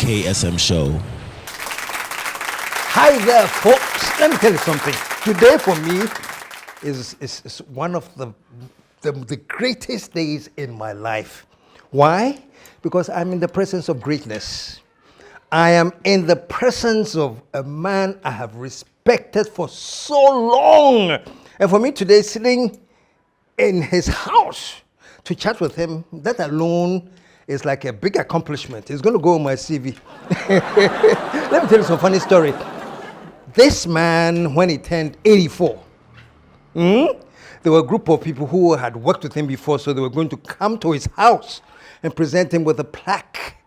KSM Show. Hi there, folks. Let me tell you something. Today for me is one of the greatest days in my life. Why? Because I'm in the presence of greatness. I am in the presence of a man I have respected for so long. And for me today, sitting in his house to chat with him, that alone is like a big accomplishment. It's going to go on my CV. Let me tell you some funny story. This man, when he turned 84, there were a group of people who had worked with him before, so they were going to come to his house and present him with a plaque.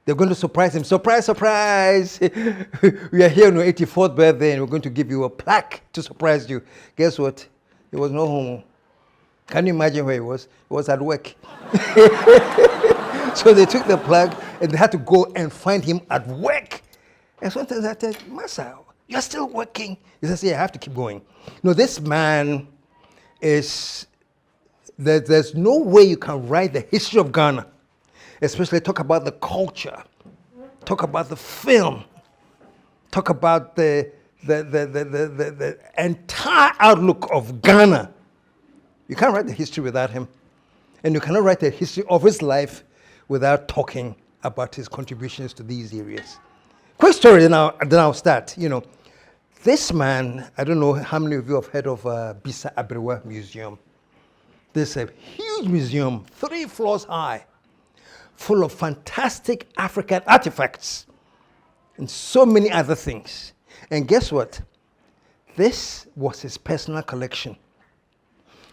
They're going to surprise him. Surprise, surprise. We are here on your 84th birthday and we're going to give you a plaque to surprise you. Guess what? He was no home. Can you imagine where he was? He was at work. So they took the plaque and they had to go and find him at work. And sometimes I said, Massa, you're still working? He says, yeah, I have to keep going. No, this man is, there's no way you can write the history of Ghana, especially talk about the culture, talk about the film, talk about the entire outlook of Ghana. You can't write the history without him. And you cannot write the history of his life without talking about his contributions to these areas. Quick story, then I'll start. You know, this man, I don't know how many of you have heard of Bisa Abrewa Museum. There's a huge museum, 3 floors high, full of fantastic African artifacts and so many other things. And guess what? This was his personal collection.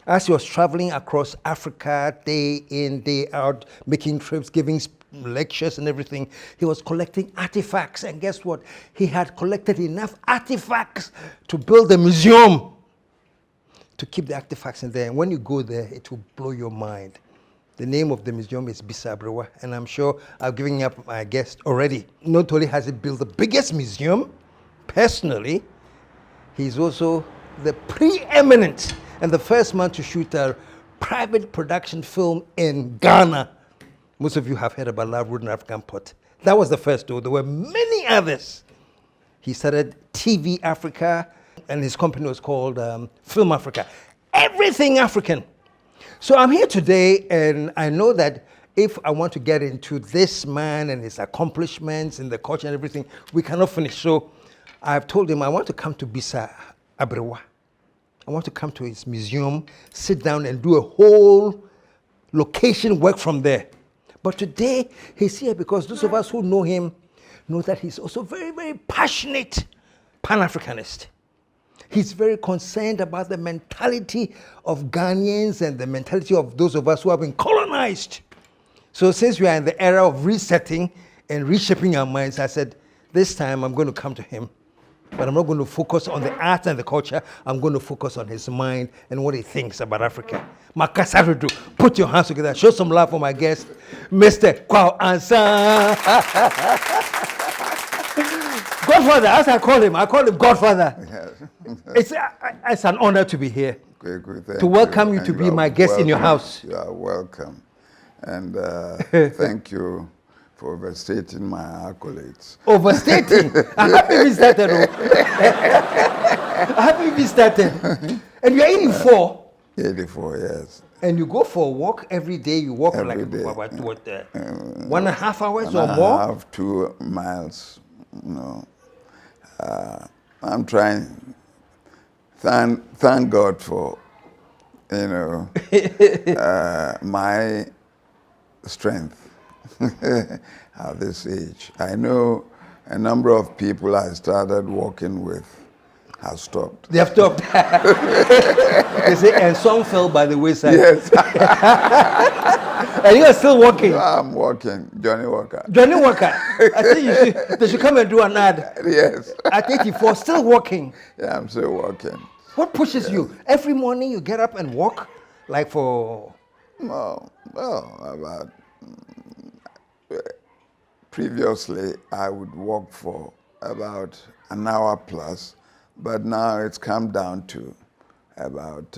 As he was traveling across Africa, day in, day out, making trips, giving lectures and everything, he was collecting artifacts. And guess what? He had collected enough artifacts to build a museum to keep the artifacts in there. And when you go there, it will blow your mind. The name of the museum is Bisa Abrewa, and I'm sure I'm giving up my guest already. Not only has he built the biggest museum, personally, he's also the preeminent and the first man to shoot a private production film in Ghana. Most of you have heard about Uprooting African Pot. That was the first, though. There were many others. He started TV Africa, and his company was called Film Africa. Everything African. So I'm here today, and I know that if I want to get into this man and his accomplishments and the culture and everything, we cannot finish. So I've told him I want to come to Bisa Abrewa. I want to come to his museum, sit down and do a whole location work from there. But today, he's here because those of us who know him know that he's also very, very passionate Pan-Africanist. He's very concerned about the mentality of Ghanaians and the mentality of those of us who have been colonized. So since we are in the era of resetting and reshaping our minds, I said, this time I'm going to come to him. But I'm not going to focus on the art and the culture. I'm going to focus on his mind and what he thinks about Africa. Makasarudu, put your hands together. Show some love for my guest, Mr. KWAW ANSAH. Godfather, as I call him Godfather. Yes. It's an honor to be here. Good, to welcome you to be my guest in your house. You are welcome. And thank you for overstating my accolades. Overstating? I haven't even started. I haven't even started. And you're 84. 84, yes. And you go for a walk every day. You walk every like day. What, 1.5 hours or more? 1.5, 2 miles. No. I'm trying. Thank God for, my strength. At this age. I know a number of people I started working with have stopped. They have stopped. They say, and some fell by the wayside. Yes. And you are still working. No, I'm working. Johnny Walker. Johnny Walker. I think they should come and do an ad. Yes. At 84, still working. Yeah, I'm still working. What pushes you? Every morning you get up and walk? Like for... Well, about... Previously, I would walk for about an hour plus, but now it's come down to about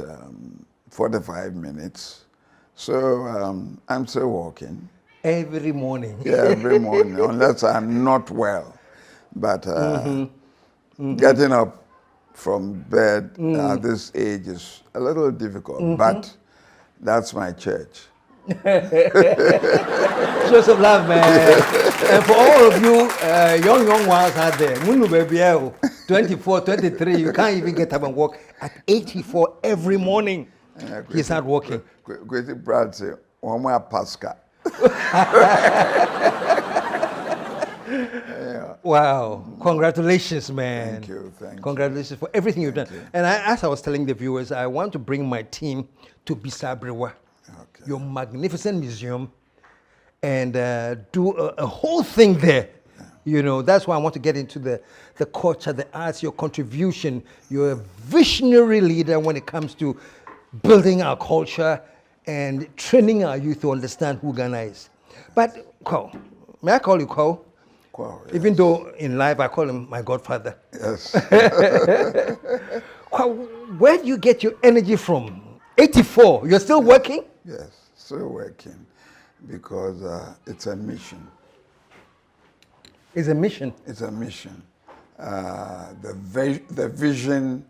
45 minutes. So I'm still walking. Every morning. Yeah, every morning, unless I'm not well. But getting up from bed at this age is a little difficult, but that's my church. Show some love, man. And for all of you young ones out there, 24, 23, you can't even get up and walk. At 84 every morning, he start walking. Kwesi Brad say, "Oma Pasca." Wow. Congratulations, man. Thank you. Congratulations for everything you've done. And as I was telling the viewers, I want to bring my team to Bisabrewa, your magnificent museum, and do a whole thing there. You know, that's why I want to get into the culture, the arts, your contribution. You're a visionary leader when it comes to building our culture and training our youth to understand who Ghana is. But, Ko, may I call you Ko? Wow, yes. Even though in life I call him my godfather. Yes. Where do you get your energy from? 84, you're still working? Yes, still working because it's a mission. It's a mission. It's a mission. The vision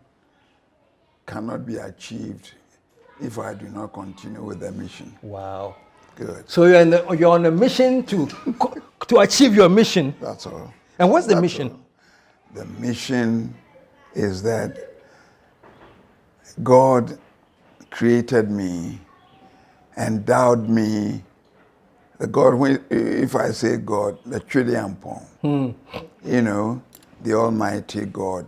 cannot be achieved if I do not continue with the mission. Wow. Good. So you're on a mission to achieve your mission. That's all. And what's the mission? All. The mission is that God created me, endowed me. The God, if I say God, the Trilliampong, you know, the Almighty God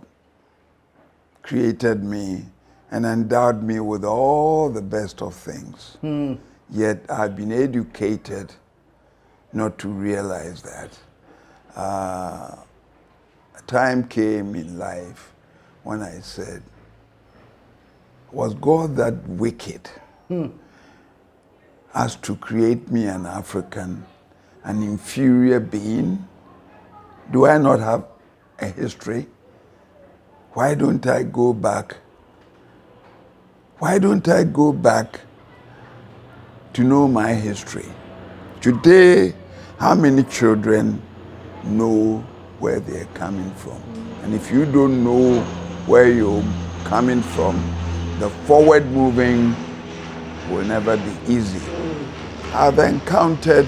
created me and endowed me with all the best of things. Yet I've been educated not to realize that. A time came in life when I said, was God that wicked as to create me an African, an inferior being? Do I not have a history? Why don't I go back? Why don't I go back to know my history? Today, how many children know where they're coming from? And if you don't know where you're coming from, the forward moving will never be easy. I've encountered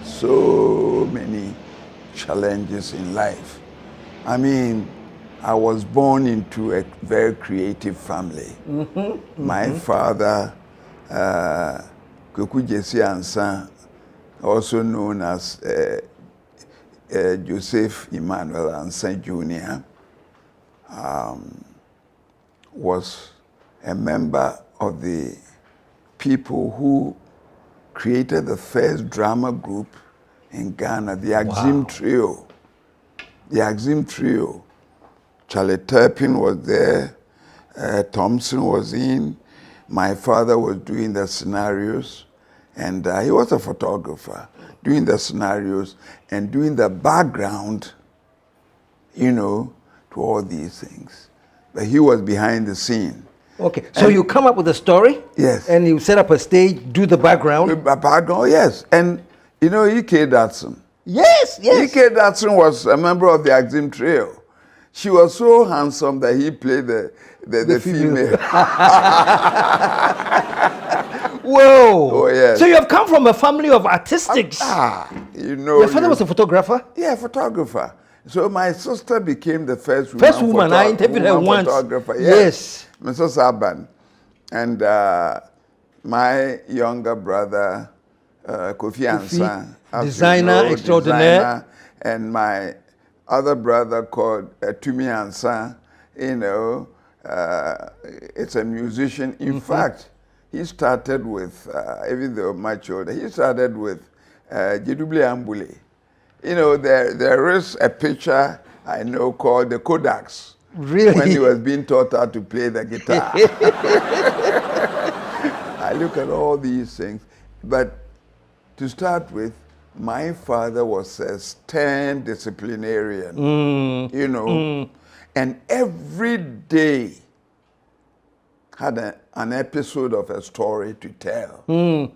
so many challenges in life. I mean, I was born into a very creative family. My father, ANSAH, also known as Joseph Emmanuel ANSAH Jr., was a member of the people who created the first drama group in Ghana, the Axim Trio. The Axim Trio. Charlie Turpin was there, Thompson was in, my father was doing the scenarios, and he was a photographer, doing the scenarios and doing the background, you know, to all these things. But he was behind the scene. Okay, so you come up with a story? Yes. And you set up a stage, do the background? The background, yes. And you know, E.K. Datsun. Yes, yes. E.K. Datsun was a member of the Axim Trio. She was so handsome that he played the female. Whoa! Oh, yes. So you have come from a family of artistics. You know. Your father was a photographer? Yeah, photographer. So my sister became the first woman. I interviewed her once. Photographer. Yes. Mrs. Aban. And my younger brother, Kofi ANSAH. Designer extraordinaire. And my other brother called Tumi ANSAH, you know, it's a musician. In fact, he started with, even though much older, he started with Jedubli Ambule. You know, there is a picture I know called the Kodaks. Really? When he was being taught how to play the guitar. I look at all these things. But to start with, my father was a stern disciplinarian, you know, and every day had an episode of a story to tell. You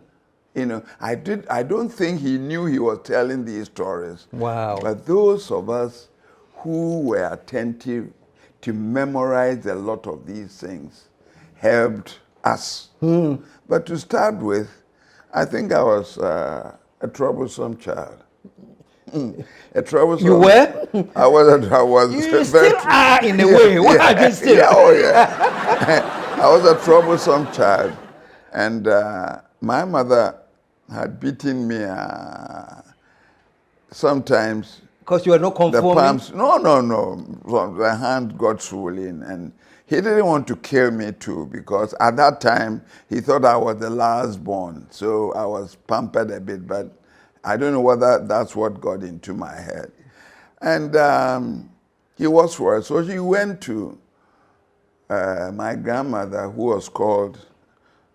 I don't think he knew he was telling these stories. Wow. But those of us who were attentive to memorize a lot of these things helped us. But to start with, I think I was a troublesome child. A troublesome. You were? I was. You still are in a way. What are you still? Yeah, oh yeah. I was a troublesome child, and my mother had beaten me sometimes. Because you were not conforming? The palms, no. The hand got swollen, and he didn't want to kill me too, because at that time he thought I was the last born, so I was pampered a bit, but I don't know whether that's what got into my head. And he was worse, so he went to my grandmother, who was called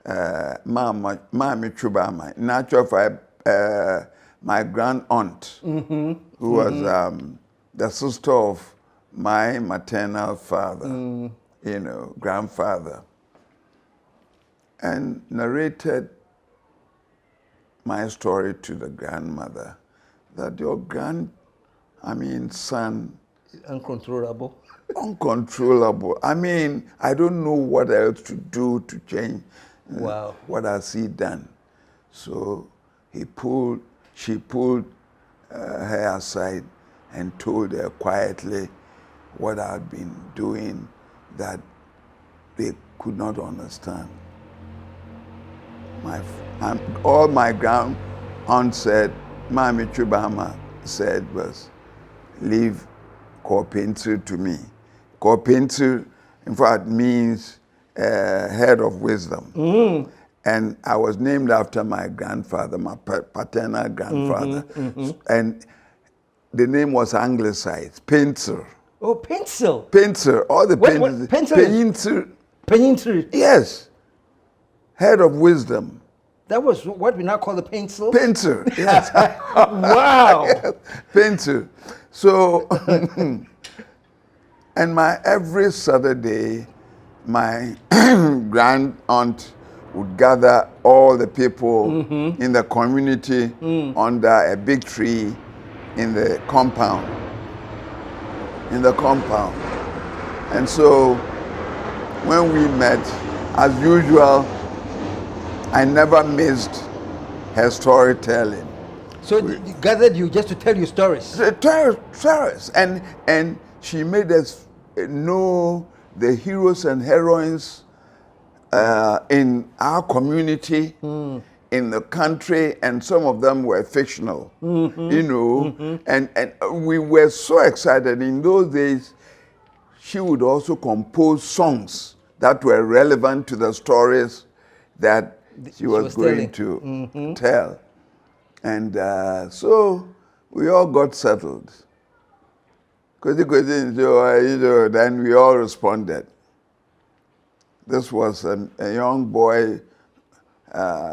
Mama Chubama. In actual fact, my grand aunt, who was the sister of my maternal father, grandfather, and narrated my story to the grandmother, that your son, uncontrollable. Uncontrollable. I don't know what else to do to change. Wow. What has he done? So she pulled her aside and told her quietly what I'd been doing that they could not understand. All my grand aunt said, Mami Chubama said was, leave KWAW to me. KWAW, in fact, means head of wisdom. And I was named after my grandfather, my paternal grandfather. And the name was anglicized, Pencil. Oh, pencil. Pencil, all the pencils. Pencil? Pencil. Yes. Head of wisdom. That was what we now call the pencil? Pencil, yes. Wow. Yes, pencil. So, and every Saturday, my grand aunt would gather all the people in the community under a big tree in the compound. And so when we met, as usual, I never missed her storytelling. So they gathered you just to tell you stories? Tell stories. And she made us know the heroes and heroines in our community, in the country, and some of them were fictional, and we were so excited. In those days, she would also compose songs that were relevant to the stories that she was going to tell. And so we all got settled. Then we all responded. This was a young boy,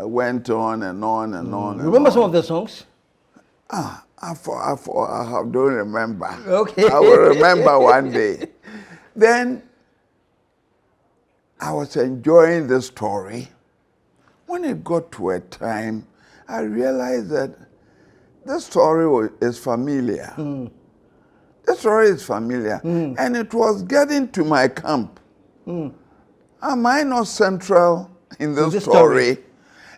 went on and on and on. Remember some of the songs? I don't remember. Okay. I will remember one day. Then I was enjoying the story. When it got to a time, I realized that this story is familiar. The story is familiar. And it was getting to my camp. Am I not central in the story?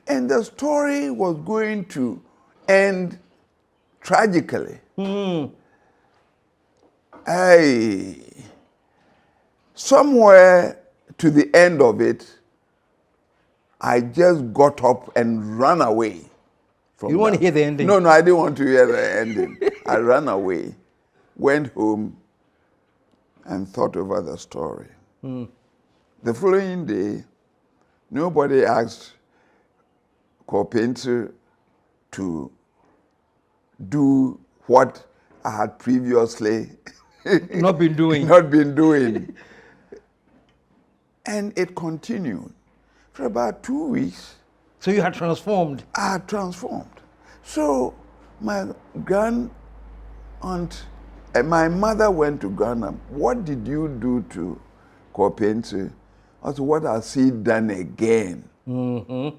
And the story was going to end tragically. Somewhere to the end of it, I just got up and ran away. You want to hear the ending? No, I didn't want to hear the ending. I ran away, went home, and thought over the story. The following day, nobody asked KWAW to do what I had previously not been doing. And it continued for about 2 weeks. So you had transformed? I had transformed. So my grand aunt, my mother went to Ghana. What did you do to KWAW? I said, what has he done again? I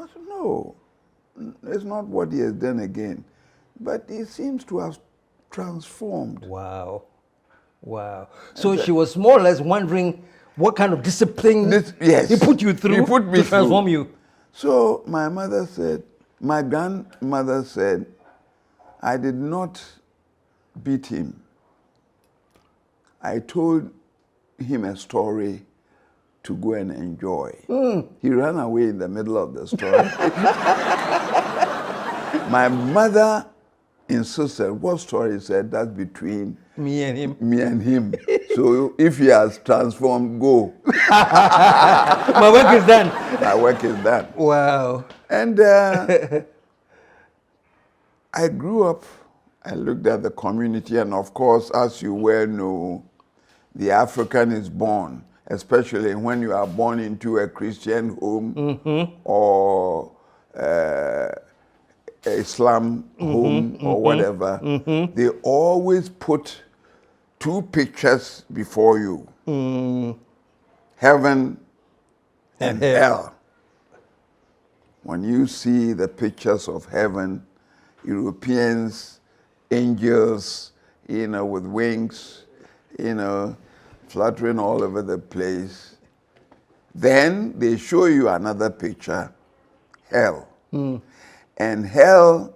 said, no, it's not what he has done again, but he seems to have transformed. Wow. Wow. So she was more or less wondering what kind of discipline Yes, he put you through he put me to transform through. you. So my grandmother said, I did not beat him. I told him a story to go and enjoy. He ran away in the middle of the story. My mother insisted, what story? He said, that's between Me and him. me and him. So if he has transformed, go. My work is done. My work is done. Wow. And I grew up, I looked at the community, and of course, as you well know, the African is born, especially when you are born into a Christian home or Islam home or whatever. They always put two pictures before you, heaven and hell. When you see the pictures of heaven, Europeans, angels, with wings, fluttering all over the place. Then they show you another picture, hell. And hell,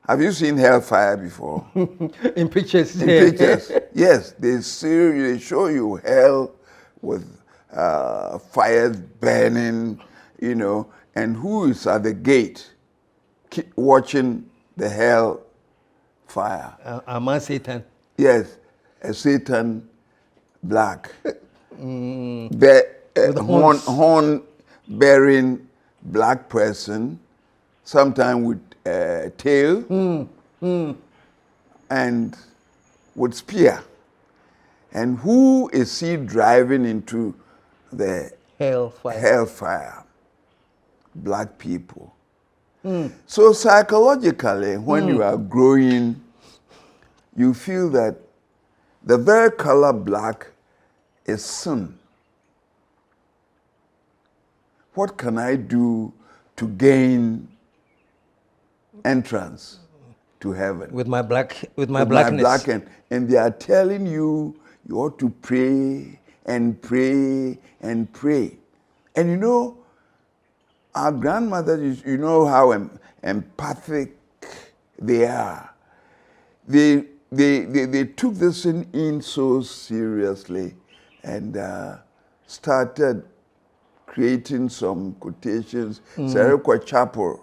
have you seen hellfire before? In pictures. In pictures, yes. They show you hell with fires burning, and who is at the gate watching the hell fire? A man Satan. Yes, a Satan black. Horn-bearing black person, sometimes with tail and with spear. And who is he driving into the hellfire? Black people. So psychologically, when you are growing, you feel that the very color black is sin. What can I do to gain entrance to heaven? With my blackness. My black, and they are telling you ought to pray and pray and pray. And our grandmothers, you know how empathic they are. They took this in so seriously and started creating some quotations. Serekwa Chapel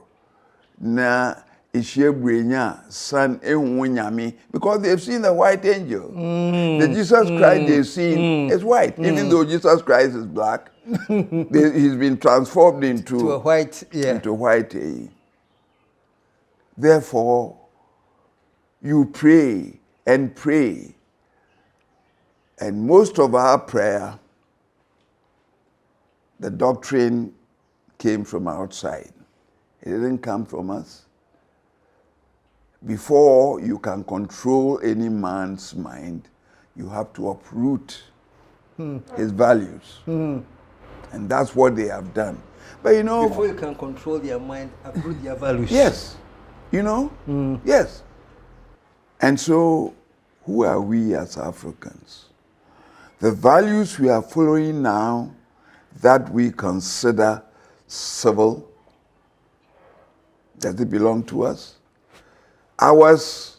na Ishebrenya son ehunwonyame, because they've seen the white angel. The Jesus Christ they've seen is white, even though Jesus Christ is black. He's been transformed into a white, into white. Therefore, you pray and pray, and most of our prayer, the doctrine came from outside. It didn't come from us. Before you can control any man's mind, you have to uproot his values. And that's what they have done. But before you can control their mind, uproot their values. Yes. Yes. And so, who are we as Africans? The values we are following now that we consider civil, does it belong to us? Ours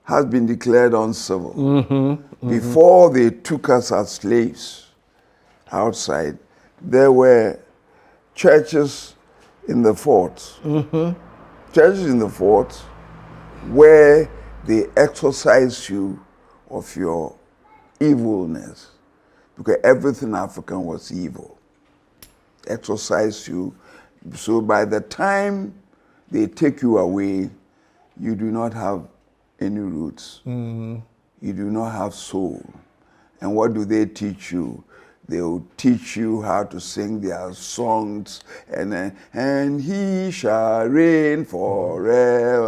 has been declared uncivil. Before they took us as slaves outside, there were churches in the forts. Churches in the forts where they exorcise you of your evilness, because everything African was evil. Exorcise you. So by the time they take you away, you do not have any roots. You do not have soul. And what do they teach you? They will teach you how to sing their songs, and he shall reign forever.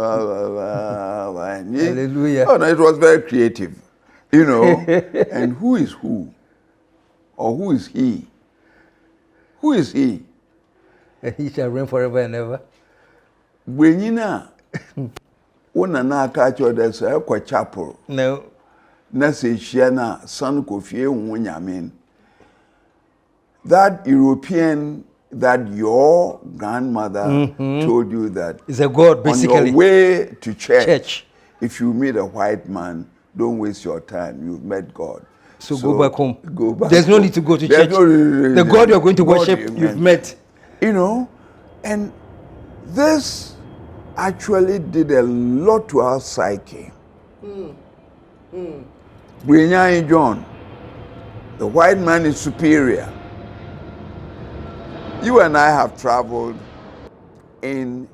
Hallelujah. Oh no, it was very creative, And who is who? Or who is he? Who is he? And he shall reign forever and ever. Bwenyina wona na aka cho de so ekwa chapel. No. Na se hia na son kofie hu nyame. That European that your grandmother told you that is a god basically. On your way to Church. If you meet a white man, don't waste your time. You've met God. So go back home. Go back There's home. no need to go to church. The God you're going to worship, you've met. You know, and this actually did a lot to our psyche. Brinyai John, the white man is superior. You and I have traveled in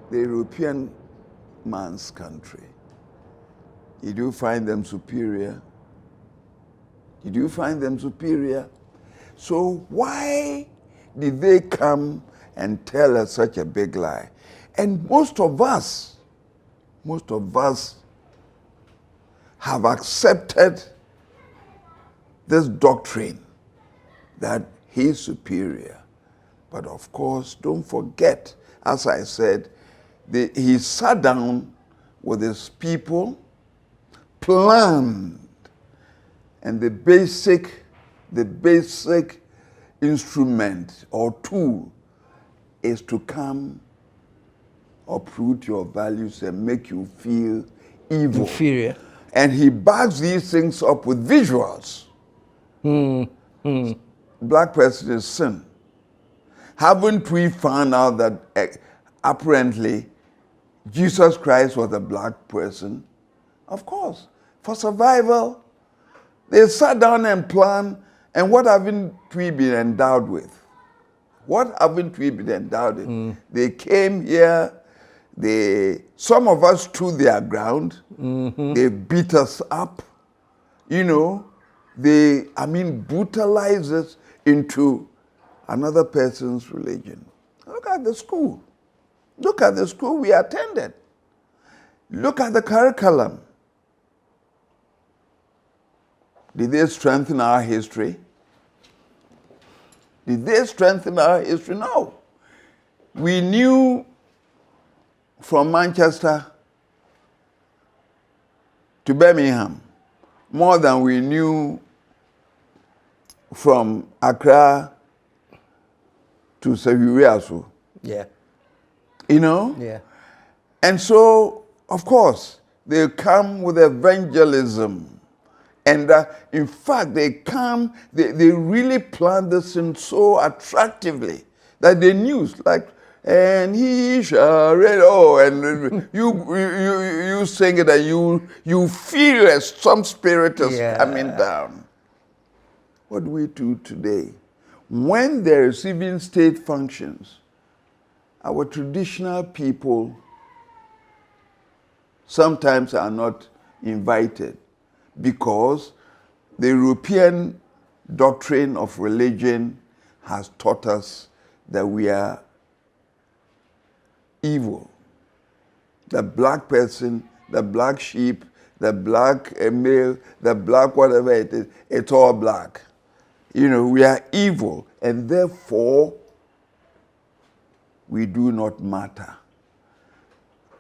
the European man's country. Did you find them superior? Did you find them superior? So why did they come and tell us such a big lie? And most of us have accepted this doctrine that he's superior. But of course, don't forget, as I said, he sat down with his people, planned, and the basic instrument or tool is to come uproot your values and make you feel evil. Inferior. And he backs these things up with visuals. Black person is sin. Haven't we found out that apparently Jesus Christ was a black person? Of course. For survival, they sat down and planned, and what haven't we been endowed with? What haven't we been endowed with? They came here, some of us stood their ground, they beat us up, brutalized us into another person's religion. Look at the school. Look at the school we attended. Look at the curriculum. Did they strengthen our history? Did they strengthen our history? No. We knew from Manchester to Birmingham more than we knew from Accra to Sevillaso. Yeah. Yeah. And so, of course, they come with evangelism. And in fact, they really planned this in so attractively that the news, like, and he shall read, and you sing it and you feel as some spirit is coming down. What do we do today? When they're receiving state functions, our traditional people sometimes are not invited because the European doctrine of religion has taught us that we are evil. The black person, the black sheep, the black male, the black whatever it is, it's all black. We are evil, and therefore we do not matter.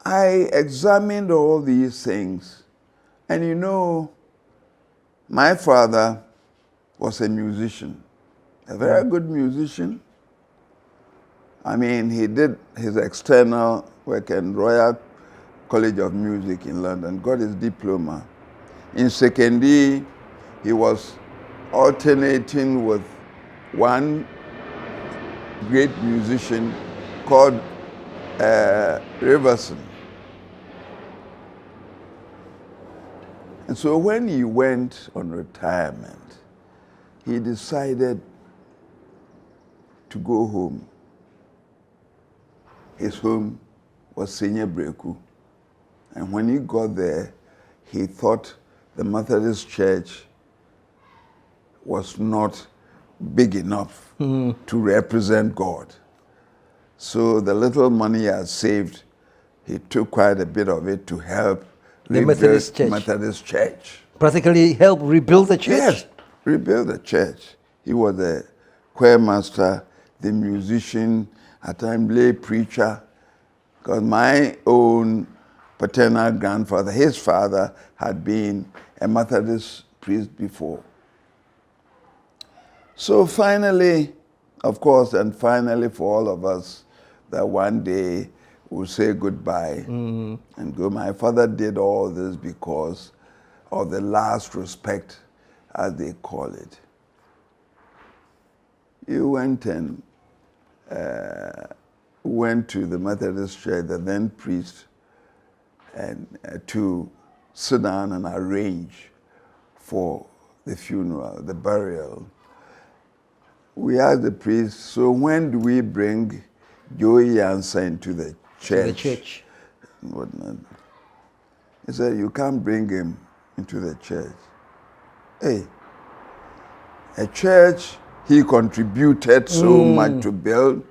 I examined all these things, and my father was a musician, a very good musician. He did his external work in Royal College of Music in London, got his diploma. In secondary, he was alternating with one great musician called Riverson. And so when he went on retirement, he decided to go home. His home was Senior Breku. And when he got there, he thought the Methodist Church was not big enough to represent God. So the little money he had saved, he took quite a bit of it to help the Methodist Church. Practically help rebuild the church? Yes, rebuild the church. He was the choir master, the musician, at times lay preacher. Because my own paternal grandfather, his father, had been a Methodist priest before. So finally, of course, and finally for all of us, that one day we'll say goodbye and go. My father did all this because of the last respect, as they call it. He went and went to the Methodist church, the then priest, and to sit down and arrange for the funeral, the burial. We asked the priest, so when do we bring Joey ANSAH into the church? To the church. And whatnot. He said, you can't bring him into the church. Hey, a church he contributed so much to build.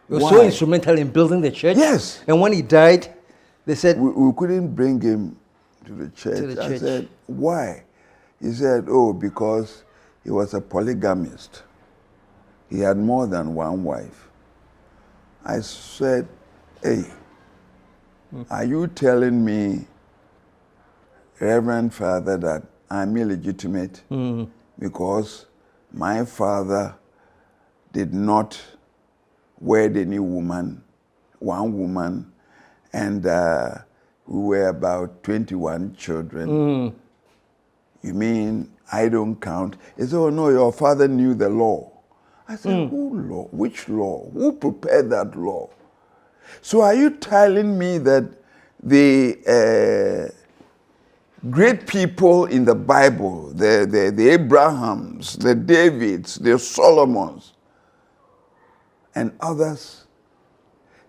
He was so instrumental in building the church. Yes. And when he died, they said... We couldn't bring him to the church. I said, why? He said, oh, because he was a polygamist. He had more than one wife. I said, hey, are you telling me, Reverend Father, that I'm illegitimate because my father did not wed any woman, one woman, and we were about 21 children. You mean I don't count? He said, oh no, your father knew the law. I said, who law? Which law? Who prepared that law? So are you telling me that the great people in the Bible, the Abrahams, the Davids, the Solomons, and others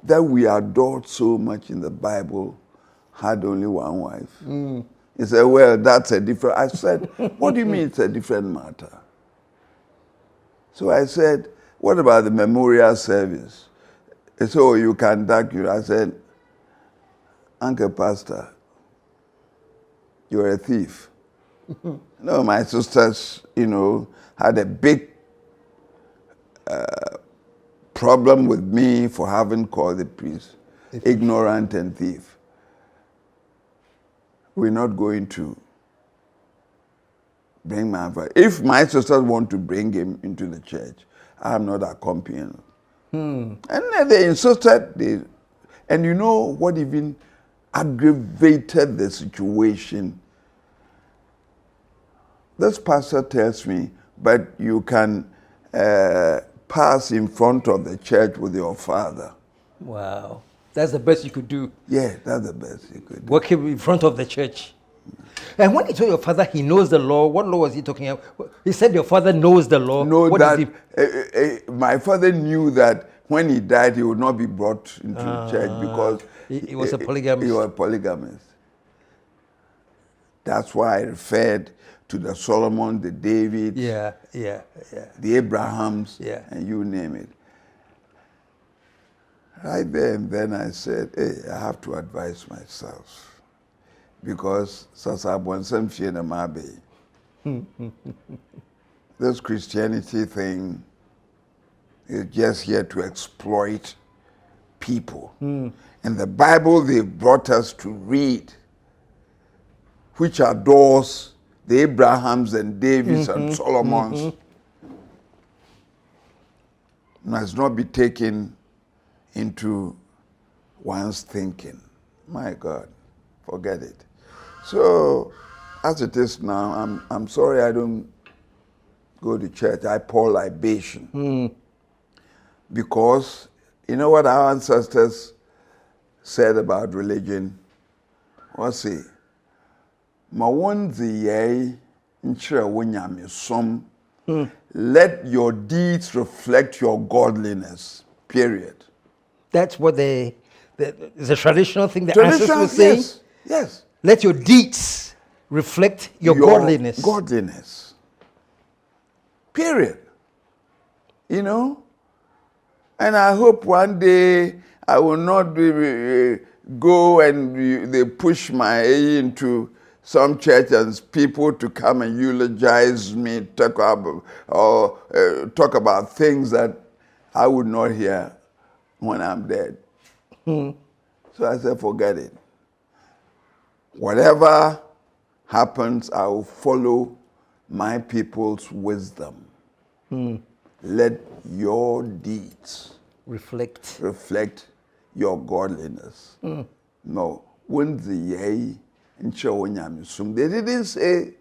that we adored so much in the Bible had only one wife? He said, well, that's a different... I said, what do you mean it's a different matter? So I said, what about the memorial service? He said, oh, you conduct it. I said, Uncle Pastor, you're a thief. No, my sisters, had a big problem with me for having called the priest ignorant and thief. We're not going to bring my father. If my sisters want to bring him into the church, I'm not accompanying. And they insisted. And you know what even aggravated the situation? This pastor tells me, but you can pass in front of the church with your father. Wow. That's the best you could do. Yeah, that's the best you could do. Work in front of the church. And when he told your father he knows the law, what law was he talking about? He said your father knows the law. No, my father knew that when he died, he would not be brought into the church because he was a polygamist. He was a polygamist. That's why I referred to the Solomon, the David, the Abrahams, and you name it. Right there and then I said, hey, I have to advise myself because this Christianity thing is just here to exploit people. And the Bible they brought us to read, which adores the Abrahams and Davids and Solomons, must not be taken into one's thinking. My God, forget it. So, as it is now, I'm sorry I don't go to church. I pour libation. Because, you know what our ancestors said about religion? What's it? Let your deeds reflect your godliness. Period. That's what the traditional thing the ancestors were saying? Yes. Let your deeds reflect your godliness. Godliness. Period. And I hope one day I will not go and they push my into some church and people to come and eulogize me, talk about things that I would not hear when I'm dead. So I said, forget it. Whatever happens, I will follow my people's wisdom. Let your deeds reflect your godliness. No. They didn't say,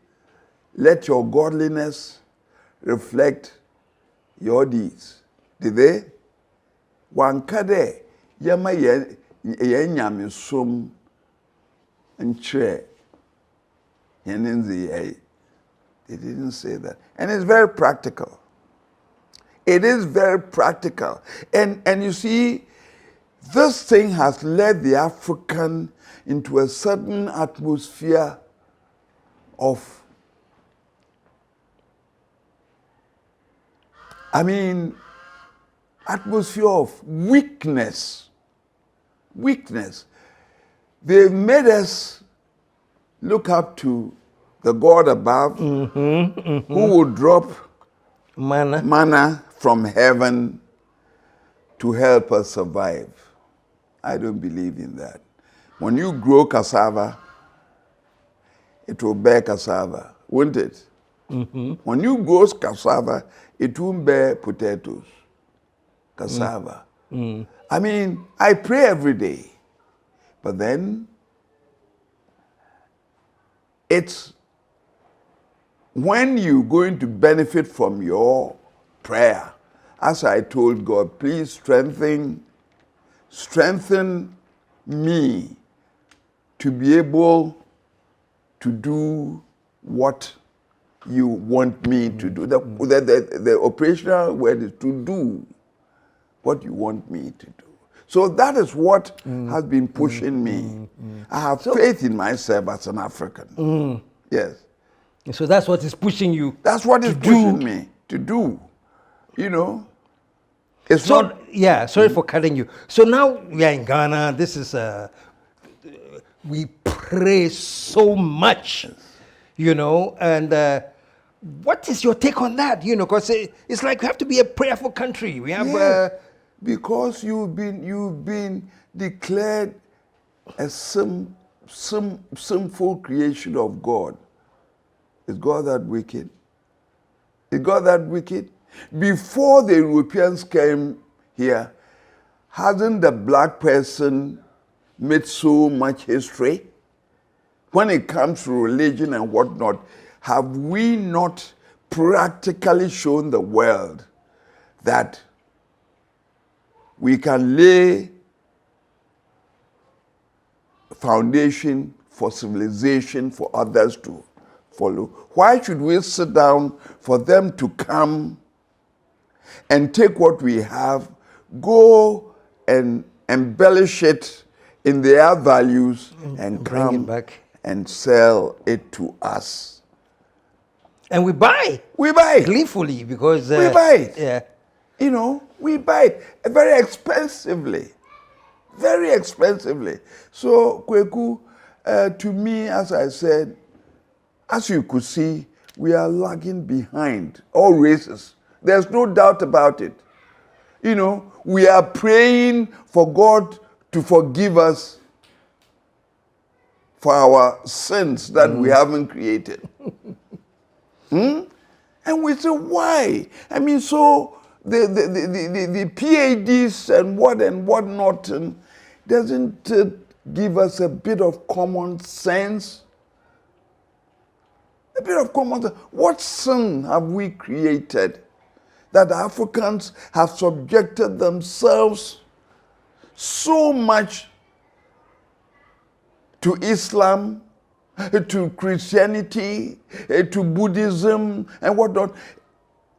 let your godliness reflect your deeds. Did they? Wankade yama yenyame som nchre yeninzi. They didn't say that. And it's very practical. It is very practical. And you see, this thing has led the African into a certain atmosphere of, atmosphere of weakness. Weakness. They've made us look up to the God above who will drop manna from heaven to help us survive. I don't believe in that. When you grow cassava, it will bear cassava, won't it? When you grow cassava, it won't bear potatoes. Cassava. I pray every day. But then, it's when you're going to benefit from your prayer. As I told God, please strengthen me to be able to do what you want me to do. The operational word is to do what you want me to do. So that is what has been pushing me. I have faith in myself as an African. Yes. So that's what is pushing you. That's what is pushing me to do. You know? It's so, not... Yeah, sorry for cutting you. So now we are in Ghana. This is... we pray so much, you know, and what is your take on that? You know, because it's like we have to be a prayerful country. We have... because you've been declared a sinful creation of God. Is God that wicked? Is God that wicked? Before the Europeans came here, hasn't the black person made so much history? When it comes to religion and whatnot, have we not practically shown the world that we can lay foundation for civilization for others to follow? Why should we sit down for them to come and take what we have, go and embellish it in their values and bring come it back and sell it to us? And we buy. We buy. Gleefully, because... we buy it. Yeah. You know, we buy it very expensively. Very expensively. So, Kweku, to me, as I said, as you could see, we are lagging behind all races. There's no doubt about it. You know, we are praying for God to forgive us for our sins that we haven't created. And we say, why? I mean, so the PhDs and what not, and doesn't give us a bit of common sense? A bit of common sense. What sin have we created that Africans have subjected themselves so much to Islam, to Christianity, to Buddhism, and whatnot?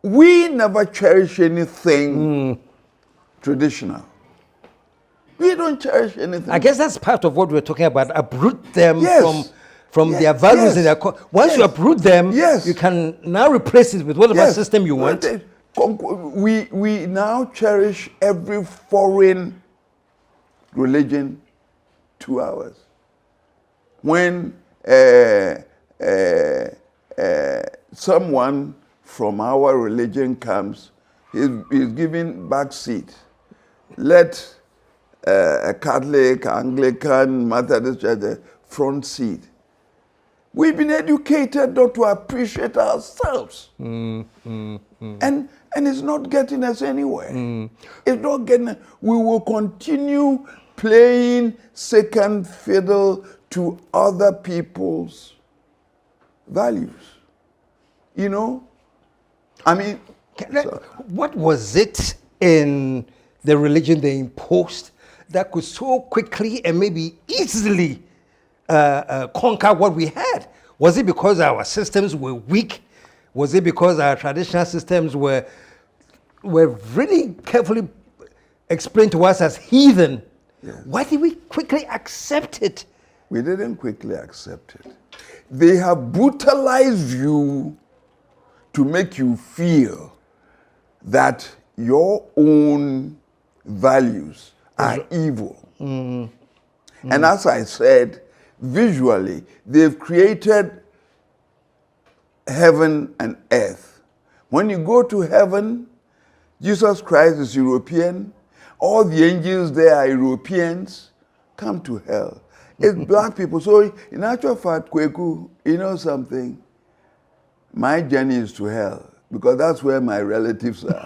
We never cherish anything traditional. We don't cherish anything. I guess that's part of what we're talking about. Uproot them from Yes. their values and their... Once you uproot them, Yes. you can now replace it with whatever system you want. We now cherish every foreign religion 2 hours. When someone from our religion comes, he's giving back seat. Let a Catholic, Anglican, Methodist church, the front seat. We've been educated not to appreciate ourselves. And it's not getting us anywhere. It's not getting, we will continue playing second fiddle to other people's values. You know? I mean, what was it in the religion they imposed that could so quickly and maybe easily conquer what we had? Was it because our systems were weak? Was it because our traditional systems were really carefully explained to us as heathen? Yes. Why did we quickly accept it? We didn't quickly accept it. They have brutalized you to make you feel that your own values are evil. And as I said, visually, they've created heaven and earth. When you go to heaven, Jesus Christ is European. All the angels there are Europeans. Come to hell. It's black people. So in actual fact, Kweku, you know something? My journey is to hell because that's where my relatives are.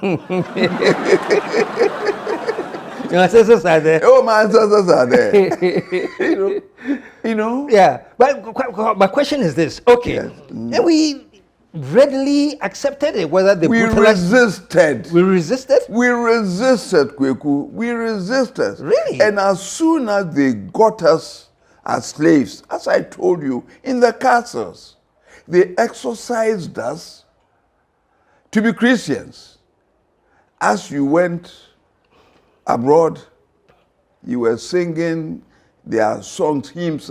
Your ancestors are there. Oh, my ancestors are there. you know? Yeah. But my question is this. Okay. Yes. And we readily accepted it, whether they We brutalized. resisted. We resisted? We resisted, Kweku. We resisted. Really? And as soon as they got us as slaves, as I told you, in the castles, they exorcised us to be Christians. As you went abroad, you were singing their songs, hymns,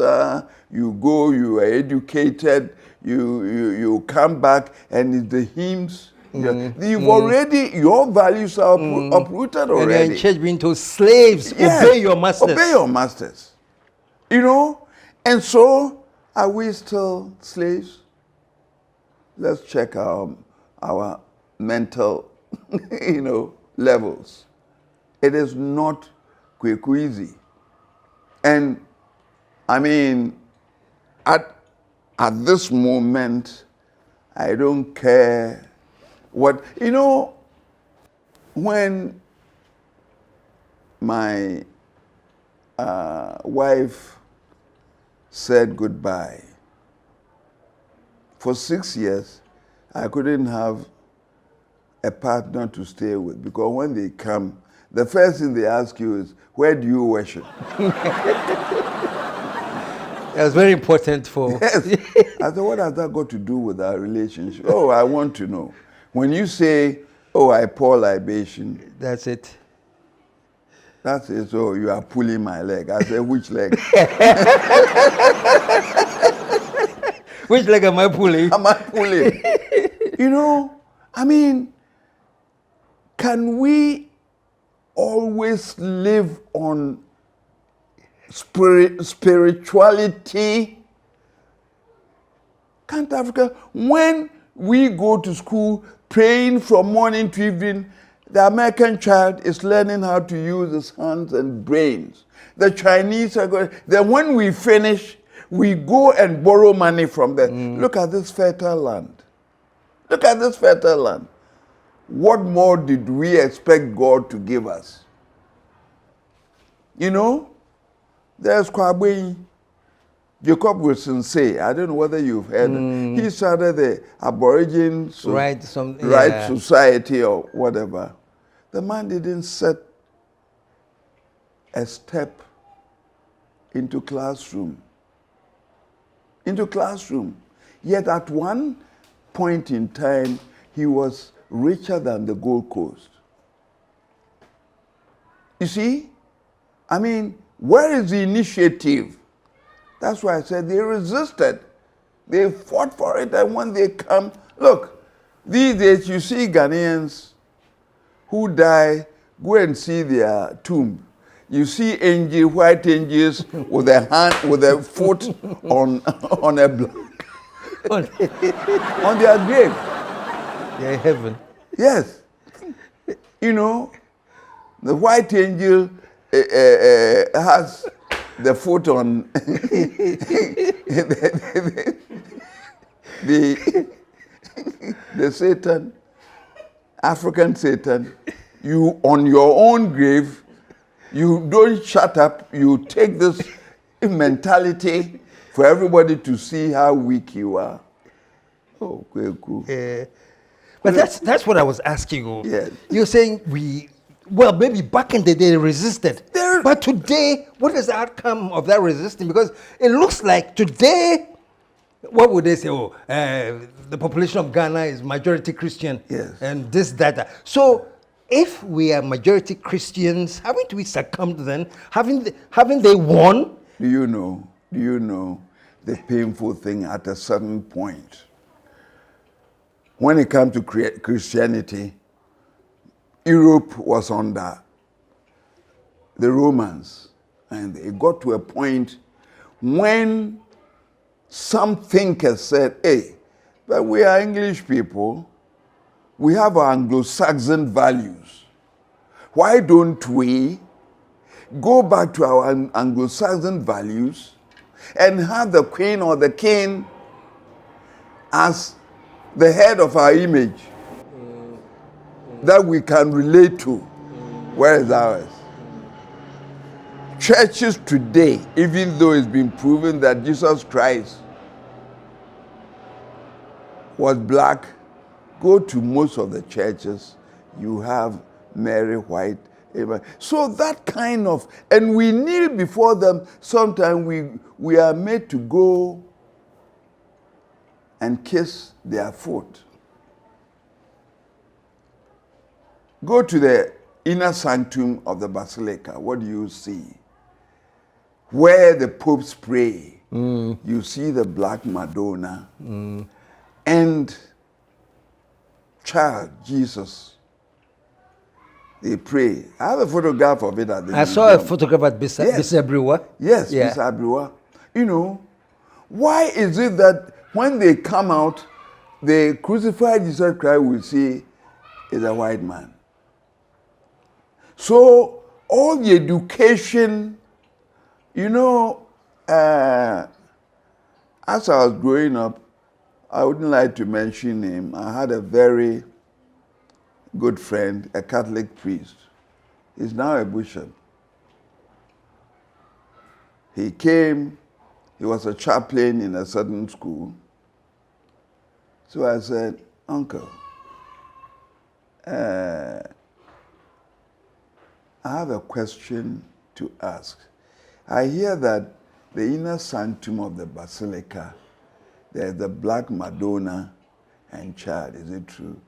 you go, you are educated, you come back, and it's the hymns. You've already, your values are uprooted already. And you're in church being told, slaves, Yes, obey your masters. Obey your masters. You know? And so, are we still slaves? Let's check our mental, levels. It is not quick, easy. And I mean, at this moment, I don't care what, when my wife said goodbye, for 6 years, I couldn't have a partner to stay with because when they come, the first thing they ask you is, where do you worship? That's very important for... Yes. I said, what has that got to do with our relationship? Oh, I want to know. When you say, oh, I pour libation. That's it. That's it. So you are pulling my leg. I said, which leg? Which leg am I pulling? Am I pulling? I mean, can we always live on spirituality? Can't Africa? When we go to school praying from morning to evening, the American child is learning how to use his hands and brains. The Chinese are going. Then when we finish, we go and borrow money from them. Look at this fertile land. Look at this fertile land. What more did we expect God to give us? There's Kwabwe. Jacob Wilson say, I don't know whether you've heard it. He started the Aborigine Right Society or whatever. The man didn't set a step into classroom. Yet at one point in time, he was richer than the Gold Coast. You see? I mean, where is the initiative? That's why I said they resisted. They fought for it, and when they come, look, these days you see Ghanaians who die, go and see their tomb. You see white angels with their hand, with their foot on a block, on their grave. They're in heaven. Yes. The white angel has the foot on the Satan, African Satan, you on your own grave, you don't shut up, you take this mentality for everybody to see how weak you are. Oh, cool. But that's what I was asking you. Yes. You're saying well, maybe back in the day they resisted. But today, what is the outcome of that resisting? Because it looks like today, what would they say? Oh, the population of Ghana is majority Christian. Yes. And this, that. So if we are majority Christians, haven't we succumbed then? Haven't they won? Do you know the painful thing at a certain point? When it comes to Christianity, Europe was under the Romans, and it got to a point when some thinkers said, hey, but we are English people, we have our Anglo-Saxon values. Why don't we go back to our Anglo-Saxon values and have the queen or the king as the head of our image that we can relate to? Where is ours? Churches today, even though it's been proven that Jesus Christ was black, go to most of the churches, you have Mary White. So that kind of, and we kneel before them, sometimes we are made to go and kiss their foot. Go to the inner sanctum of the basilica. What do you see? Where the popes pray, you see the Black Madonna and child Jesus. They pray. I have a photograph of it at the I museum. saw a photograph at Bishop Brewer. Yes, yeah. Bishop Brewer. You know, why is it that when they come out, the crucified Jesus Christ will say is a white man? So all the education, you know, as I was growing up, I wouldn't like to mention him. I had a very good friend, a Catholic priest. He's now a bishop. He came, he was a chaplain in a certain school. So I said, Uncle, I have a question to ask. I hear that the inner sanctum of the basilica, there's the Black Madonna and child. Is it true?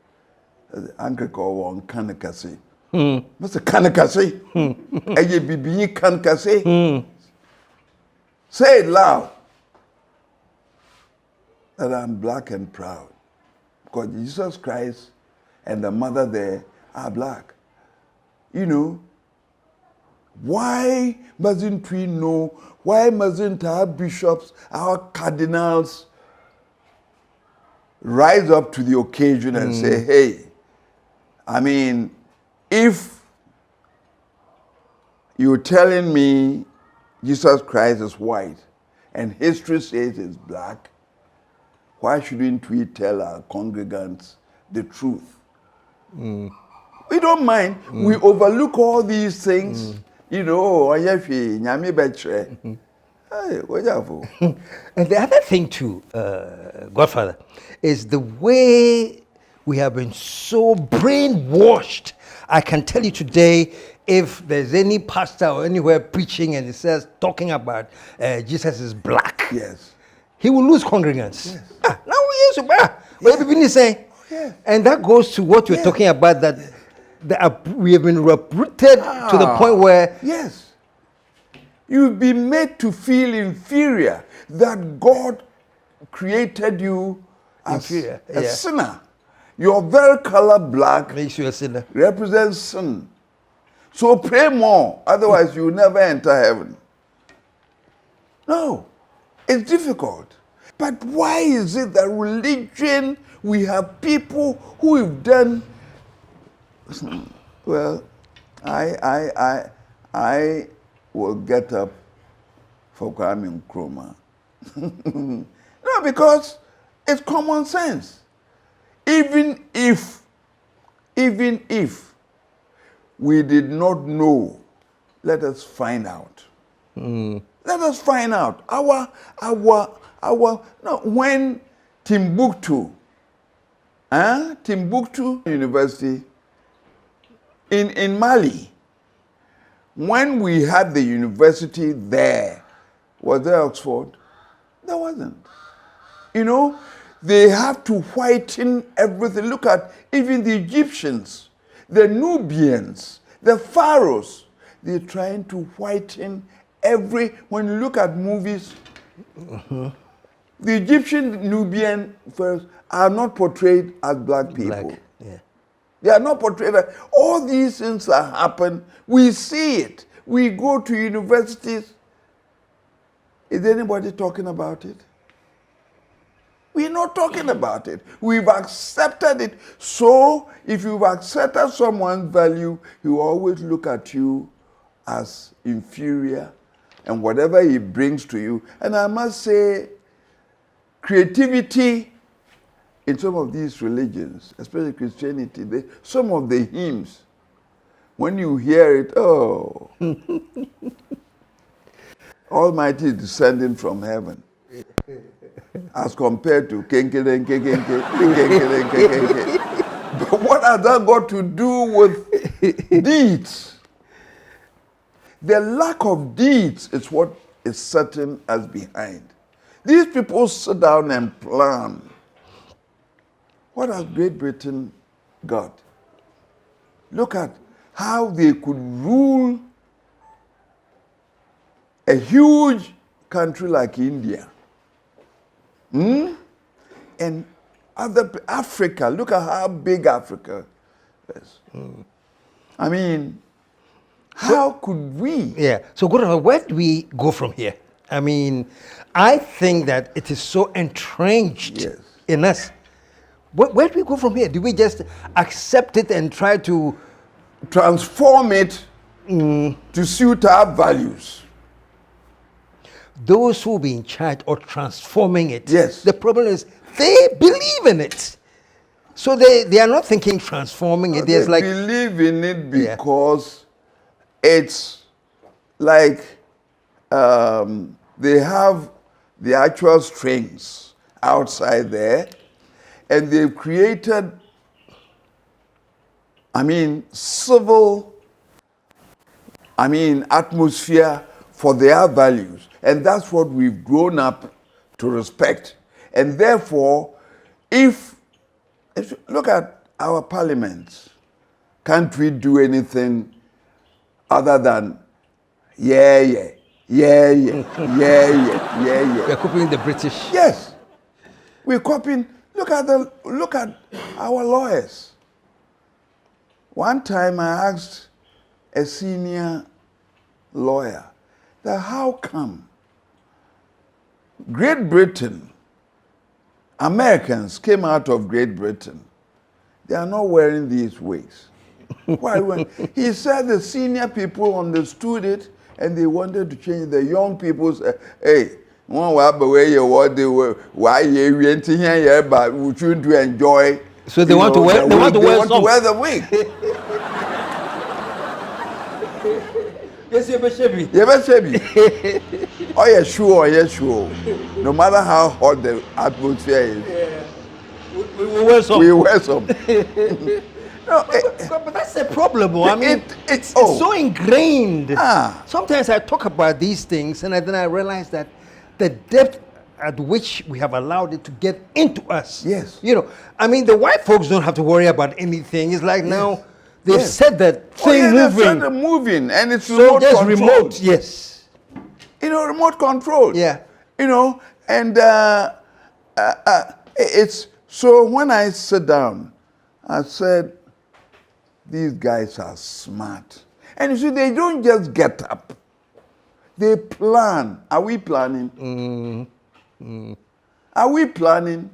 Uncle KWAW Kanakasi. What's the Kanakasi? AJBB Kanakasi. Say it loud. That I'm black and proud. Because Jesus Christ and the mother there are black. You know, why mustn't we know? Why mustn't our bishops, our cardinals rise up to the occasion and say, hey, I mean, if you're telling me Jesus Christ is white and history says it's black, why shouldn't we tell our congregants the truth? We don't mind. We overlook all these things. You know, hey, wonderful. And the other thing too, Godfather, is the way we have been so brainwashed. I can tell you today, if there's any pastor or anywhere preaching and it says, talking about Jesus is black, Yes. he will lose congregants. Yes. Now what have been saying? Yes. And that goes to what you're talking about, that we have been uprooted to the point where yes, you've been made to feel inferior, that God created you as Inferior, a yeah. sinner. Your very color black makes you a sinner. represents sin. So pray more, otherwise you will never enter heaven. No, it's difficult. But why is it that religion, we have people who have done, well, I I will get up for Kwame Nkrumah. No, because it's common sense. Even if we did not know, let us find out. Let us find out. No, when Timbuktu University in Mali, when we had the university there, was there Oxford? There wasn't. You know, they have to whiten everything. Look at even the Egyptians, the Nubians, the pharaohs. They're trying to whiten when you look at movies, the Egyptian Nubian pharaohs are not portrayed as black people. Black, yeah. They are not portrayed as, all these things that happen, we see it. We go to universities. Is anybody talking about it? We're not talking about it. We've accepted it. So if you've accepted someone's value, he will always look at you as inferior and whatever he brings to you. And I must say, creativity in some of these religions, especially Christianity, some of the hymns, when you hear it, oh, Almighty is descending from heaven. As compared to Kenkele. But what has that got to do with deeds? The lack of deeds is what is certain as behind. These people sit down and plan. What has Great Britain got? Look at how they could rule a huge country like India. And Africa, look at how big Africa is. I mean, how could we? Yeah. So, GODFATHER, where do we go from here? I mean, I think that it is so entrenched in us. Where do we go from here? Do we just accept it and try to transform it to suit our values? Those who will be in charge of transforming it. Yes. The problem is they believe in it. So they are not thinking transforming it. They believe in it because it's like they have the actual strings outside there, and they've created, civil, atmosphere for their values. And that's what we've grown up to respect. And therefore, if look at our parliaments, can't we do anything other than yeah. We're copying the British. Yes. We're copying. Look at our lawyers. One time I asked a senior lawyer that how come Great Britain, Americans came out of Great Britain, they are not wearing these wigs. Why? He said the senior people understood it and they wanted to change. The young people said, hey, one way what they were, why you went here, but we shouldn't enjoy. So they want to wear the wig. Yes, you Oh, yeah, sure. No matter how hot the atmosphere is, we wear some. No, but that's a problem. I mean, it's so ingrained. Sometimes I talk about these things and then I realize that the depth at which we have allowed it to get into us. Yes. You know, I mean, the white folks don't have to worry about anything. It's like now they've said that thing moving, and it's so remote control. Remote, yes. You know, remote control. Yeah. You know, and it's so when I sit down, I said, these guys are smart. And you see, they don't just get up. They plan. Are we planning? Are we planning?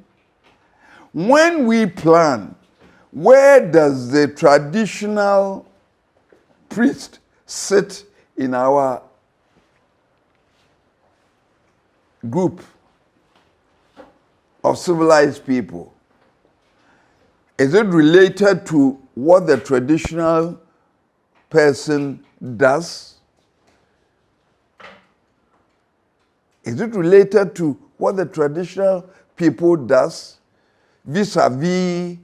When we plan, where does the traditional priest sit in our group of civilized people? Is it related to what the traditional person does? Is it related to what the traditional people does vis-a-vis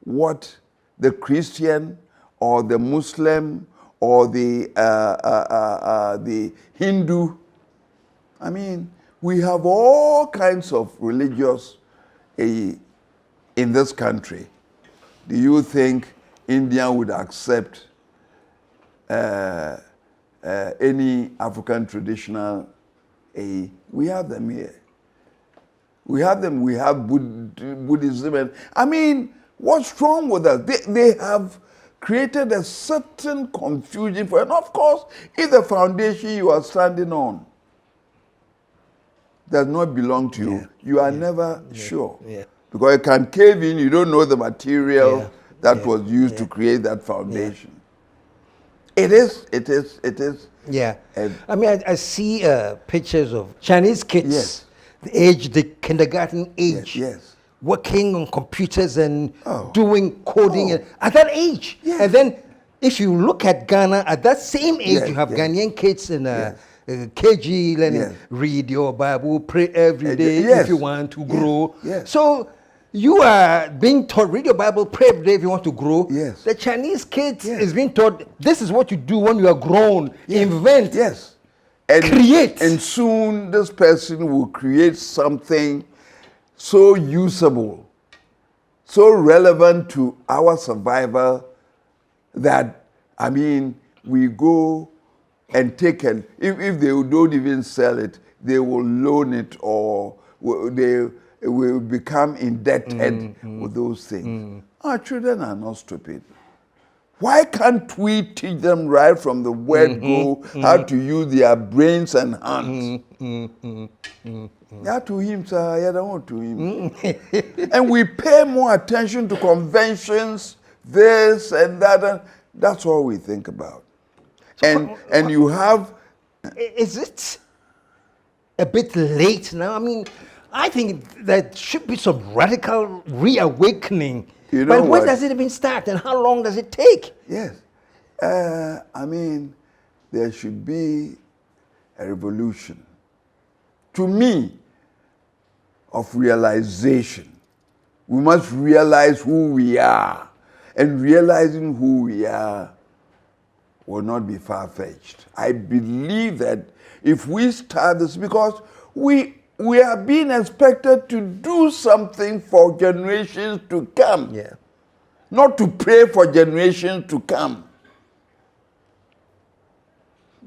what the Christian or the Muslim or the Hindu? I mean, we have all kinds of religious in this country. Do you think India would accept any African traditional? We have them here. We have them. We have Buddhism. And I mean, what's wrong with us? They have created a certain confusion for, and of course, if the foundation you are standing on does not belong to you, you are never sure. Yeah. Because it can cave in, you don't know the material that was used to create that foundation. It is. Yeah. I mean, I see pictures of Chinese kids, the kindergarten age, working on computers and doing coding at that age. And then if you look at Ghana, at that same age, you have Ghanaian kids in KG learning, read your Bible, pray every day if you want to grow. So you are being taught, read your Bible, pray every day if you want to grow. The Chinese kids is being taught, this is what you do when you are grown. Invent. And create. And soon this person will create something so usable, so relevant to our survival that, I mean, we go and take it. If they don't even sell it, they will loan it, or they will become indebted with those things. Our children are not stupid. Why can't we teach them right from the word go how to use their brains and hands? Yeah, to him, sir. Yeah, don't want to him. And we pay more attention to conventions, this and that, and that's all we think about. And you have... Is it a bit late now? I mean, I think there should be some radical reawakening. You know, but when does it even start, and how long does it take? Yes. I mean, there should be a revolution, to me, of realization. We must realize who we are, and realizing who we are will not be far-fetched. I believe that if we start this, because we are being expected to do something for generations to come. Not to pray for generations to come.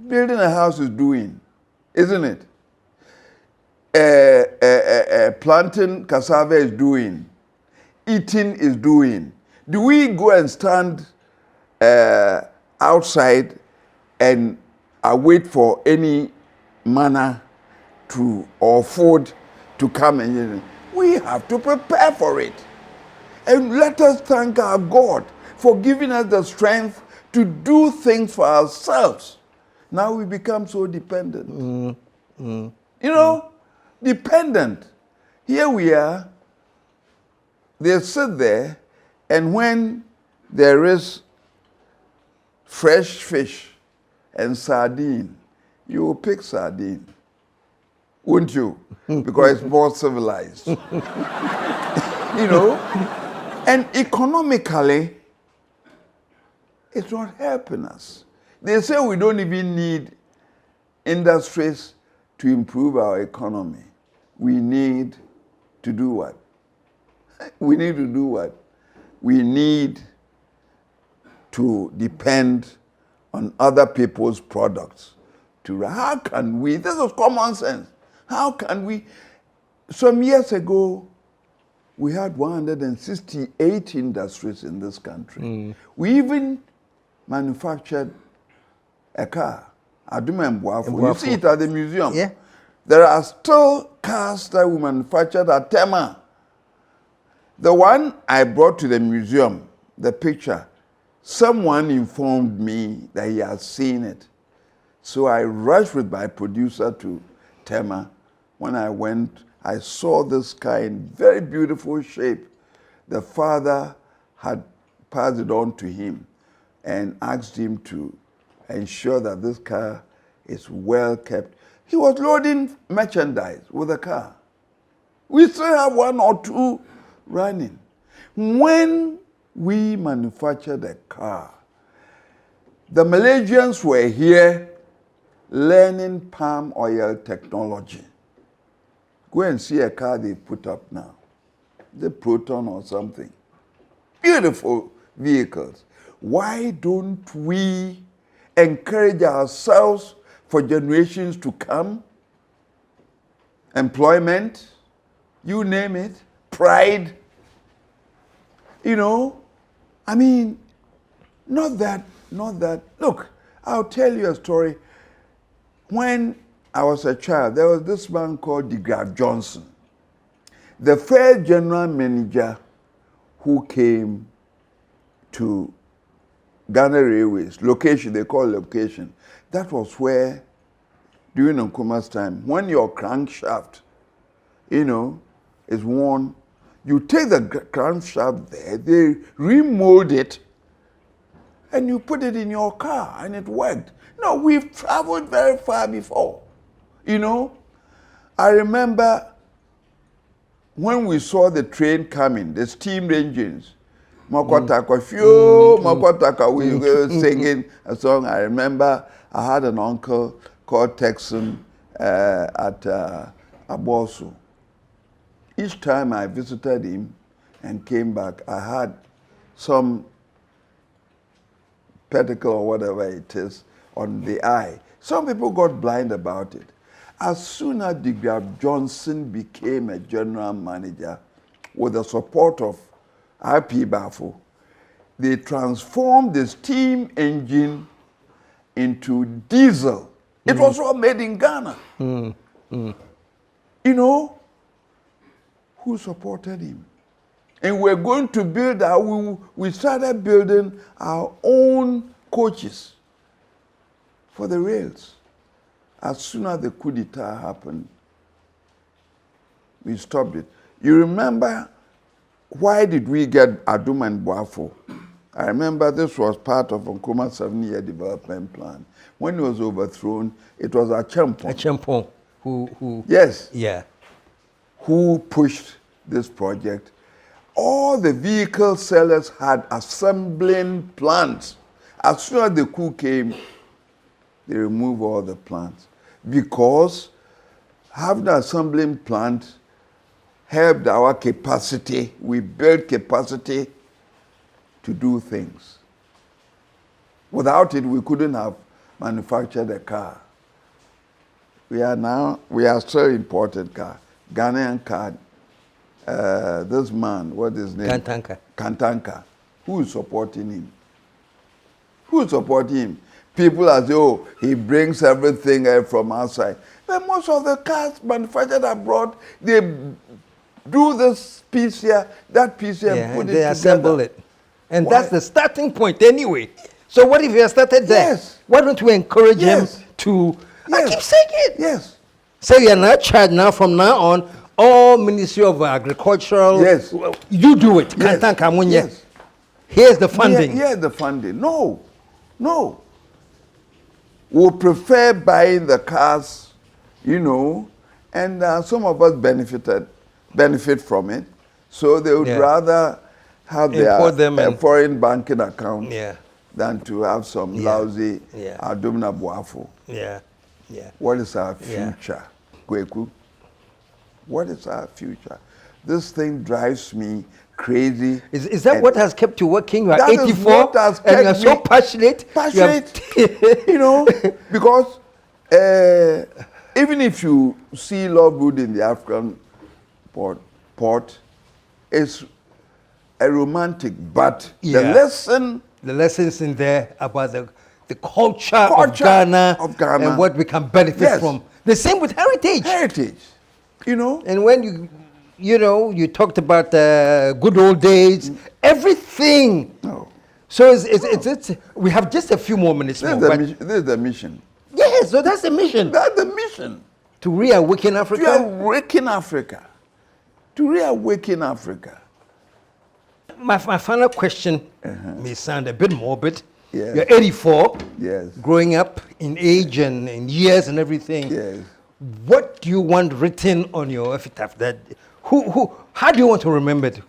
Building a house is doing, isn't it? Planting cassava is doing. Eating is doing. Do we go and stand outside and wait for any manna or food to come? And we have to prepare for it. And let us thank our God for giving us the strength to do things for ourselves. Now we become so dependent. You know, dependent. Here we are. They sit there, and when there is fresh fish and sardine, you will pick sardine. Wouldn't you? Because it's more civilized. You know? And economically, it's not helping us. They say we don't even need industries to improve our economy. We need to do what? We need to do what? We need to depend on other people's products. How can we? This is common sense. How can we? Some years ago, we had 168 industries in this country. We even manufactured a car. You see it at the museum. There are still cars that we manufactured at Tema. The one I brought to the museum, the picture, someone informed me that he has seen it. So I rushed with my producer to Tema. When I went, I saw this car in very beautiful shape. The father had passed it on to him and asked him to ensure that this car is well kept. He was loading merchandise with the car. We still have one or two running. When we manufactured a car, the Malaysians were here learning palm oil technology. Go and see a car they put up now. The Proton or something. Beautiful vehicles. Why don't we encourage ourselves for generations to come? Employment, you name it, pride. You know, I mean, not that. Look, I'll tell you a story. When I was a child, there was this man called Degraf Johnson, the first general manager who came to Ghana Railways, location, they call location. That was where, during Nkrumah's time, when your crankshaft, is worn, you take the crankshaft there, they remold it, and you put it in your car, and it worked. No, we've traveled very far before. I remember when we saw the train coming, the steam engines, Makotaka, we were singing a song. I remember I had an uncle called Texan at Abosu. Each time I visited him and came back, I had some pedicle or whatever it is on the eye. Some people got blind about it. As soon as Degraf Johnson became a general manager, with the support of R.P. Bafo, they transformed the steam engine into diesel. It was all made in Ghana. Who supported him? And we're going to build we started building our own coaches for the rails. As soon as the coup d'etat happened, we stopped it. You remember, why did we get Adum and Boafo? I remember this was part of Nkrumah's 7-year development plan. When he was overthrown, it was Acheampong. Acheampong, who... Yes. Yeah. Who pushed this project. All the vehicle sellers had assembling plants. As soon as the coup came, they removed all the plants. Because having an assembling plant helped our capacity. We built capacity to do things. Without it, we couldn't have manufactured a car. We are still imported car. Ghanaian car. This man, what is his name? Kantanka. Who is supporting him? Who is supporting him? People are saying, he brings everything from outside. But most of the cars manufactured abroad, they do this piece here, that piece here, and put it together. They assemble it. And that's the starting point anyway. So what if you started there? Yes. Why don't we encourage him to... I keep saying it. Yes. So you're not charged now, from now on, all Ministry of Agricultural... Yes. You do it. Yes. Yes. Here's the funding. Here's the funding. No. We prefer buying the cars, and some of us benefit from it. So they would rather have their foreign banking account than to have some lousy Adumna Boafo. Yeah. What is our future, Kweku? What is our future? This thing drives me crazy. Is that what has kept you working? You are 84 and you are so passionate. Because even if you see Lord Wood in the African port, it's a romantic, but the lessons in there about the culture of Ghana and what we can benefit from. The same with heritage. And when you talked about the good old days, everything. No. So it's we have just a few more minutes. This is the mission. Yes. Yes, so that's the mission. That's the mission. To reawaken Africa. To reawaken Africa. To reawaken Africa. My final question may sound a bit morbid. Yes. You're 84. Yes. Growing up in age and in years and everything. Yes. What do you want written on your epitaph? That how do you want to remember it?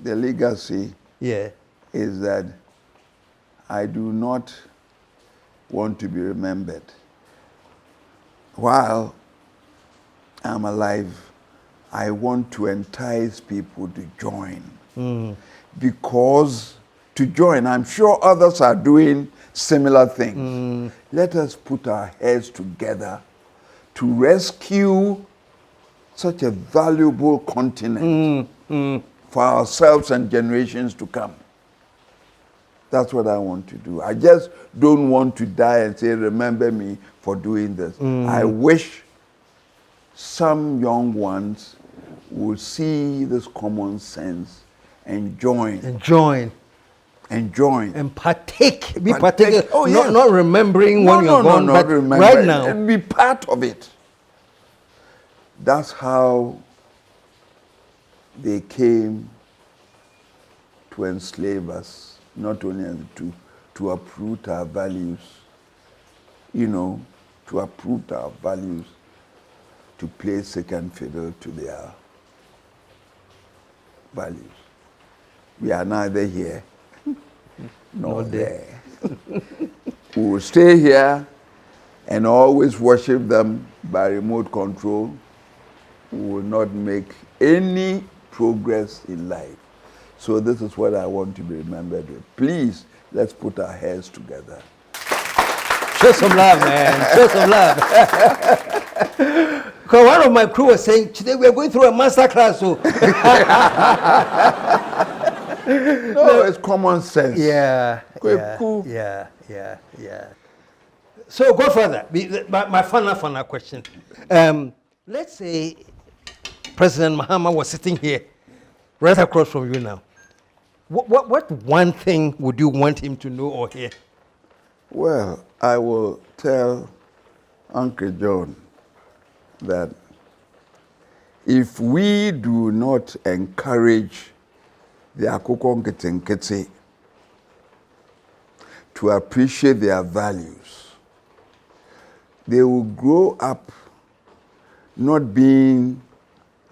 The legacy is that I do not want to be remembered while I'm alive. I want to entice people to join. Because to join, I'm sure others are doing similar things. Let us put our heads together to rescue such a valuable continent for ourselves and generations to come. That's what I want to do. I just don't want to die and say, remember me for doing this. I wish some young ones will see this common sense and join. And join. And join. And partake. Be partake. Oh, yes. Not remembering when you're gone, but right now. And be part of it. That's how they came to enslave us, not only to uproot our values, to uproot our values, to play second fiddle to their values. We are neither here nor there. We will stay here and always worship them by remote control. We will not make any progress in life. So this is what I want to be remembered with. Please, let's put our heads together. Show some love, man. Show some love. Because one of my crew was saying, today we are going through a master class. So. No, it's common sense. Yeah. Cool. Yeah. So, Godfather, my final question. Let's say President Mahama was sitting here, right across from you now. What one thing would you want him to know or hear? Well, I will tell Uncle John that if we do not encourage the Akoko Nketenkete to appreciate their values, they will grow up not being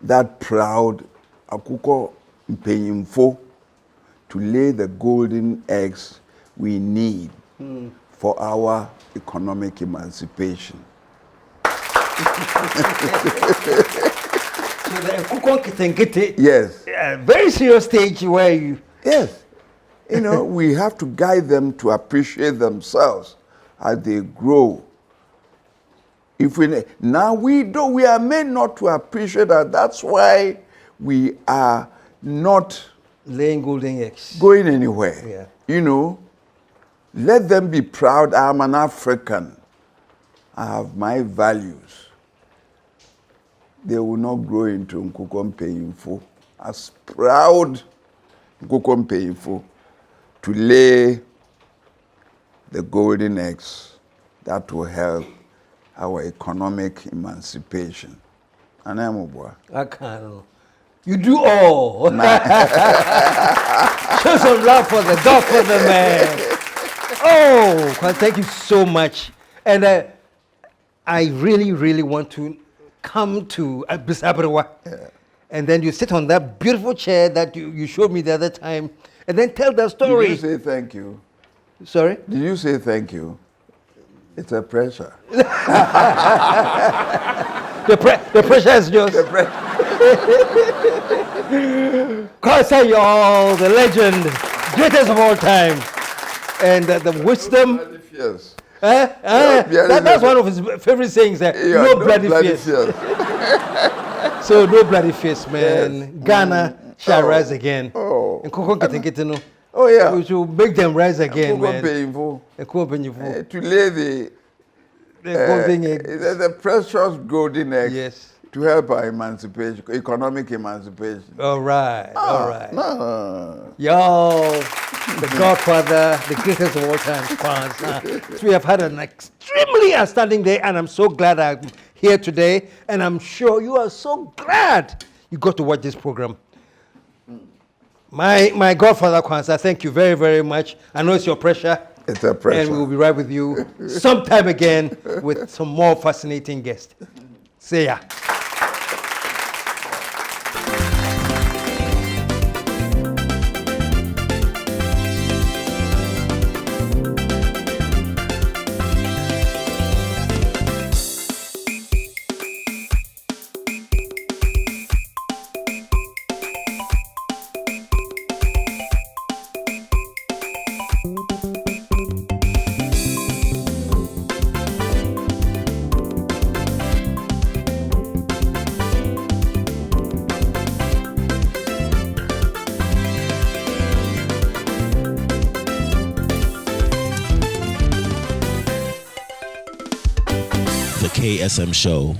that proud Akoko Mpenyimfo to lay the golden eggs we need for our economic emancipation. So the Akoko Nketenkete, Yes. a very serious stage where you... Yes. We have to guide them to appreciate themselves as they grow. If we are made not to appreciate that. That's why we are not laying golden eggs. Going anywhere. Yeah. Let them be proud. I'm an African. I have my values. They will not grow into Nkoko Mpenyimfo as proud Nkoko Mpenyimfo to lay the golden eggs that will help our economic emancipation. And I'm a boy. I can't. You do all. Show some love for the Godfather, man. Oh, well, thank you so much. And I really, really want to come to Bisabrewa. And then you sit on that beautiful chair that you showed me the other time, and then tell the story. Did you say thank you? Sorry? Did you say thank you? It's a pressure. The pressure is just... KSM, y'all, the legend, greatest of all time. And the wisdom... Yes. That's one of his favorite sayings. No bloody fears. So no bloody fears, man. Yes. Ghana shall rise again. Oh. And Nkoko Nketenkete no. Oh yeah. We should make them rise again, man. To lay the golden egg. The precious golden egg. Yes. to help our emancipation, economic emancipation. All right, all right. No. Yo, the Godfather, the greatest of all time, Kwanzaa. So we have had an extremely outstanding day, and I'm so glad I'm here today, and I'm sure you are so glad you got to watch this program. My Godfather, Kwanzaa, thank you very, very much. I know it's your pressure. It's a pressure. And we'll be right with you sometime again with some more fascinating guests. See ya. KSM Show.